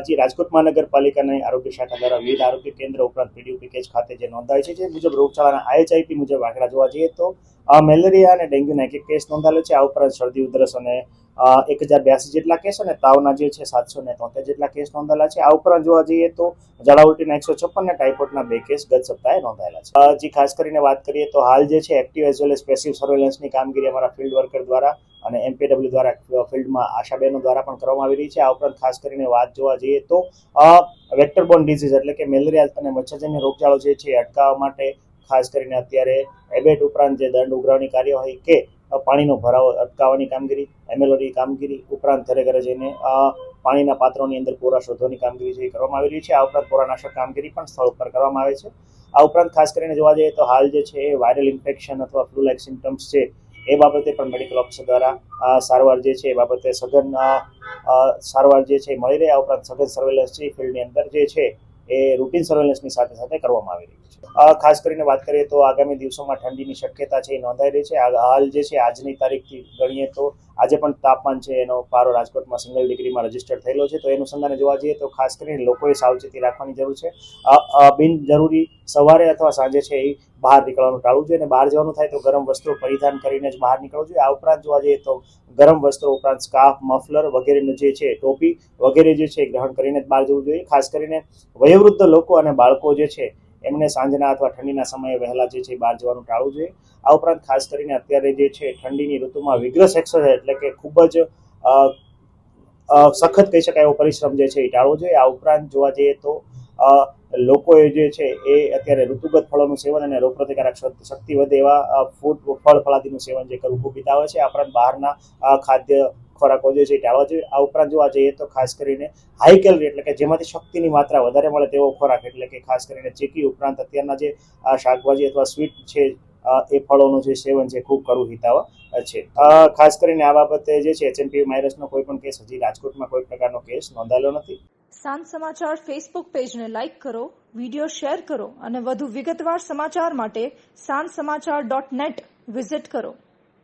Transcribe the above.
જે રાજકોટ મહાનગરપાલિકાની આરોગ્ય શાખા દ્વારા વિવિધ આરોગ્ય કેન્દ્ર ઉપરાંત પીડીયુ પેકેજ ખાતે જે નોંધાય છે, જે મુજબ રોગચાળાના IHIP મુજબ આંકડા જોવા જઈએ તો મેલેરિયા અને ડેન્ગ્યુના 1 કેસ નોંધાયેલો છે। આ ઉપરાંત શરદી ઉધરસ અને 1082 જેટલા કેસ અને તાવના જે છે 773 જેટલા કેસ નોંધાયેલા છે। આ ઉપરાંત જોવા જઈએ તો ઝાડા ઉલટીના 156 અને ટાઇફોઇડના 2 કેસ ગત સપ્તાહે નોંધાયેલા છે। જે ખાસ કરીને વાત કરીએ તો હાલ જે છે active as well as passive સર્વેલન્સની કામગીરી અમારા ફિલ્ડ વર્કર દ્વારા અને MPW દ્વારા ફિલ્ડમાં આશાબહેનો દ્વારા પણ કરવામાં આવી રહી છે। આ ઉપરાંત ખાસ કરીને વાત જોવા જઈએ તો વેક્ટર બોર્ન ડિઝીઝ એટલે કે મેલેરિયા અને મચ્છરજન્ય રોગચાળો જે છે અટકાવવા માટે ખાસ કરીને અત્યારે એબેટ ઉપરાંત જે દંડ ઉઘરાવવાની કાર્યવાહી કે પાણીનો ભરાવો અટકાવવાની કામગીરી, MLOની કામગીરી ઉપરાંત ઘરે ઘરે જઈને પાણીના પાત્રોની અંદર પોરા શોધવાની કામગીરી જે કરવામાં આવી રહી છે। આ ઉપરાંત પોરાનાશક કામગીરી પણ સ્થળ ઉપર કરવામાં આવે છે। આ ઉપરાંત ખાસ કરીને જોવા જઈએ તો હાલ જે છે વાયરલ ઇન્ફેક્શન અથવા ફ્લુ લાઇક સિમ્ટમ્સ છે એ બાબતે પણ મેડિકલ ઓફિસર દ્વારા સારવાર જે છે એ બાબતે સઘન સારવાર જે છે મળી રહે। આ ઉપરાંત સઘન સર્વેલન્સ છે ફિલ્ડની અંદર જે છે એ રૂટીન સર્વેલન્સની સાથે સાથે કરવામાં આવી રહી છે। ખાસ કરીને વાત કરીએ તો આગામી દિવસોમાં ઠંડીની શક્યતા છે એ નોંધાઈ રહી છે। હાલ જે છે આજની તારીખથી ગણીએ તો આજે પણ તાપમાન છે એનો પારો રાજકોટમાં સિંગલ ડિગ્રીમાં રજીસ્ટર થયેલો છે। તો એનું સંધાને જોવા જઈએ તો ખાસ કરીને લોકોએ સાવચેતી રાખવાની જરૂર છે। બિનજરૂરી સવારે અથવા સાંજે છે એ બહાર નીકળવાનું ટાળવું જોઈએ અને બહાર જવાનું થાય તો ગરમ વસ્ત્રો પરિધાન કરીને જ બહાર નીકળવું જોઈએ। આ ઉપરાંત જોવા જઈએ તો ગરમ વસ્ત્રો ઉપરાંત સ્કાર્ફ, મફલર વગેરેનું જે છે ટોપી વગેરે જે છે ગ્રહણ કરીને જ બહાર જવું જોઈએ। ખાસ કરીને વયોવૃદ્ધ લોકો અને બાળકો જે છે એમને સાંજના અથવા ઠંડીના સમયે વહેલા જે છે બહાર જવાનું ટાળવું જોઈએ। આ ઉપરાંત ખાસ કરીને અત્યારે જે છે ઠંડીની ઋતુમાં વિગ્રસ એક્સરસાઇઝ એટલે કે ખૂબ જ સખત કહી શકાય એવો પરિશ્રમ જે છે એ ટાળવો જોઈએ। આ ઉપરાંત જોવા જઈએ તો લોકોએ જે છે એ અત્યારે ઋતુગત ફળોનું સેવન અને રોગપ્રતિકારક શક્તિ વધે એવા ફળ ફળાદીનું સેવન જે કરવું ખૂબ હિતાવહ છે। આ ઉપરાંત બહારના ખાદ્ય ખોરાકો જે છે એ ટાળવા જોઈએ। આ ઉપરાંત જોવા જઈએ તો ખાસ કરીને હાઈ કેલરી એટલે કે જેમાંથી શક્તિની માત્રા વધારે મળે તેવો ખોરાક એટલે કે ખાસ કરીને ચીકી ઉપરાંત અત્યારના જે શાકભાજી અથવા સ્વીટ છે એ ફળોનું જે સેવન છે ખૂબ કરવું હિતાવહ છે। ખાસ કરીને આ બાબતે જે છે HMPV વાયરસનો કોઈ પણ કેસ હજી રાજકોટમાં કોઈ પ્રકારનો કેસ નોંધાયેલો નથી। સાંજ સમાચાર ફેસબુક પેજને લાઇક કરો, વિડીયો શેર કરો અને વધુ વિગતવાર સમાચાર માટે sanssamachar.net વિઝિટ કરો।